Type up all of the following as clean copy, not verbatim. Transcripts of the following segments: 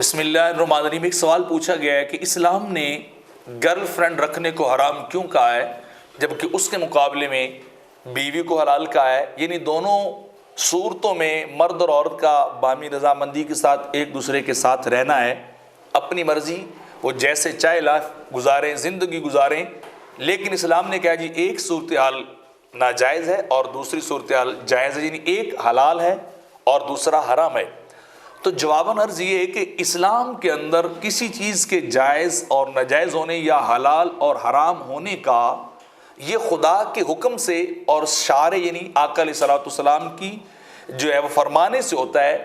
بسم اللہ الرحمن الرحیم۔ ایک سوال پوچھا گیا ہے کہ اسلام نے گرل فرینڈ رکھنے کو حرام کیوں کہا ہے جبکہ اس کے مقابلے میں بیوی کو حلال کہا ہے؟ یعنی دونوں صورتوں میں مرد اور عورت کا باہمی رضامندی کے ساتھ ایک دوسرے کے ساتھ رہنا ہے، اپنی مرضی وہ جیسے چاہے لائف گزاریں، زندگی گزاریں، لیکن اسلام نے کہا جی ایک صورتحال ناجائز ہے اور دوسری صورتحال جائز ہے، یعنی ایک حلال ہے اور دوسرا حرام ہے۔ تو جواباً عرض یہ ہے کہ اسلام کے اندر کسی چیز کے جائز اور ناجائز ہونے یا حلال اور حرام ہونے کا یہ خدا کے حکم سے اور شارع یعنی آقا علیہ الصلوۃ والسلام کی جو ہے وہ فرمانے سے ہوتا ہے۔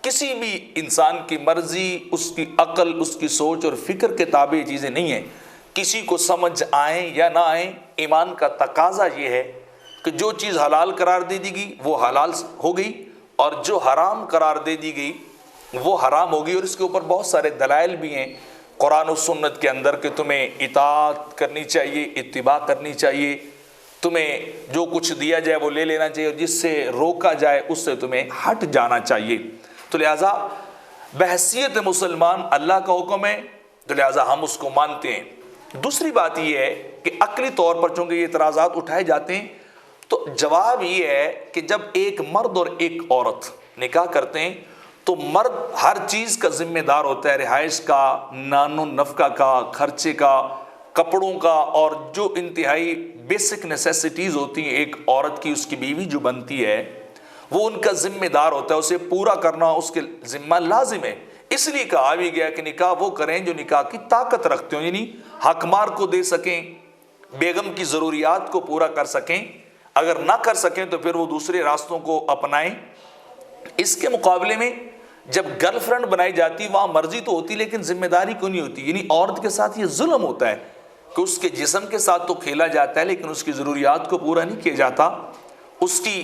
کسی بھی انسان کی مرضی، اس کی عقل، اس کی سوچ اور فکر کے تابع یہ چیزیں نہیں ہیں، کسی کو سمجھ آئیں یا نہ آئیں۔ ایمان کا تقاضا یہ ہے کہ جو چیز حلال قرار دے دی گئی وہ حلال ہو گئی اور جو حرام قرار دے دی گئی وہ حرام ہوگی، اور اس کے اوپر بہت سارے دلائل بھی ہیں قرآن و سنت کے اندر کہ تمہیں اطاعت کرنی چاہیے، اتباع کرنی چاہیے، تمہیں جو کچھ دیا جائے وہ لے لینا چاہیے، اور جس سے روکا جائے اس سے تمہیں ہٹ جانا چاہیے۔ تو لہٰذا بحیثیت مسلمان اللہ کا حکم ہے، تو لہٰذا ہم اس کو مانتے ہیں۔ دوسری بات یہ ہے کہ عقلی طور پر چونکہ یہ اعتراضات اٹھائے جاتے ہیں تو جواب یہ ہے کہ جب ایک مرد اور ایک عورت نکاح کرتے ہیں تو مرد ہر چیز کا ذمہ دار ہوتا ہے، رہائش کا، نان و نفقہ کا، خرچے کا، کپڑوں کا، اور جو انتہائی بیسک نیسیسٹیز ہوتی ہیں ایک عورت کی، اس کی بیوی جو بنتی ہے وہ ان کا ذمہ دار ہوتا ہے، اسے پورا کرنا اس کے ذمہ لازم ہے۔ اس لیے کہا بھی گیا کہ نکاح وہ کریں جو نکاح کی طاقت رکھتے ہوں، یعنی حق مار کو دے سکیں، بیگم کی ضروریات کو پورا کر سکیں، اگر نہ کر سکیں تو پھر وہ دوسرے راستوں کو اپنائیں۔ اس کے مقابلے میں جب گرل فرینڈ بنائی جاتی وہاں مرضی تو ہوتی لیکن ذمہ داری کو نہیں ہوتی، یعنی عورت کے ساتھ یہ ظلم ہوتا ہے کہ اس کے جسم کے ساتھ تو کھیلا جاتا ہے لیکن اس کی ضروریات کو پورا نہیں کیا جاتا، اس کی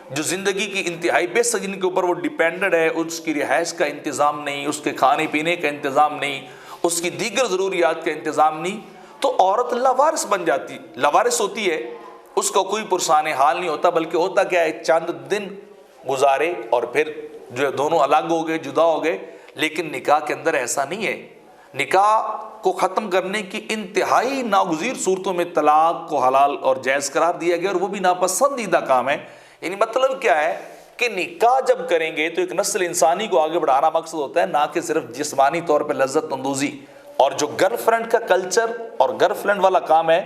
جو زندگی کی انتہائی بیسک جن کے اوپر وہ ڈیپینڈڈ ہے، اس کی رہائش کا انتظام نہیں، اس کے کھانے پینے کا انتظام نہیں، اس کی دیگر ضروریات کا انتظام نہیں، تو عورت لاوارث بن جاتی، لاوارث ہوتی ہے، اس کا کوئی پرسان حال نہیں ہوتا، بلکہ ہوتا کیا ہے چند دن گزارے اور پھر جو دونوں الگ ہو گئے، جدا ہو گئے۔ لیکن نکاح کے اندر ایسا نہیں ہے، نکاح کو ختم کرنے کی انتہائی ناگزیر صورتوں میں طلاق کو حلال اور جائز قرار دیا گیا، اور وہ بھی ناپسندیدہ کام ہے۔ یعنی مطلب کیا ہے کہ نکاح جب کریں گے تو ایک نسل انسانی کو آگے بڑھانا مقصد ہوتا ہے، نہ کہ صرف جسمانی طور پہ لذت اندوزی۔ اور جو گرل فرینڈ کا کلچر اور گرل فرینڈ والا کام ہے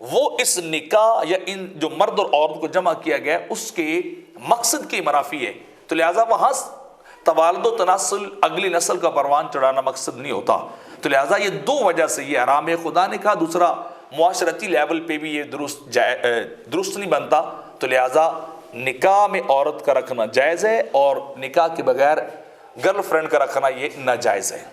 وہ اس نکاح یا ان جو مرد اور عورت کو جمع کیا گیا ہے اس کے مقصد کی منافی ہے، تو لہٰذا وہاں توالد و تناسل اگلی نسل کا پروان چڑھانا مقصد نہیں ہوتا۔ تو لہٰذا یہ دو وجہ سے یہ حرام ہے، خدا نے کہا، دوسرا معاشرتی لیول پہ بھی یہ درست نہیں بنتا، تو لہٰذا نکاح میں عورت کا رکھنا جائز ہے اور نکاح کے بغیر گرل فرینڈ کا رکھنا یہ ناجائز ہے۔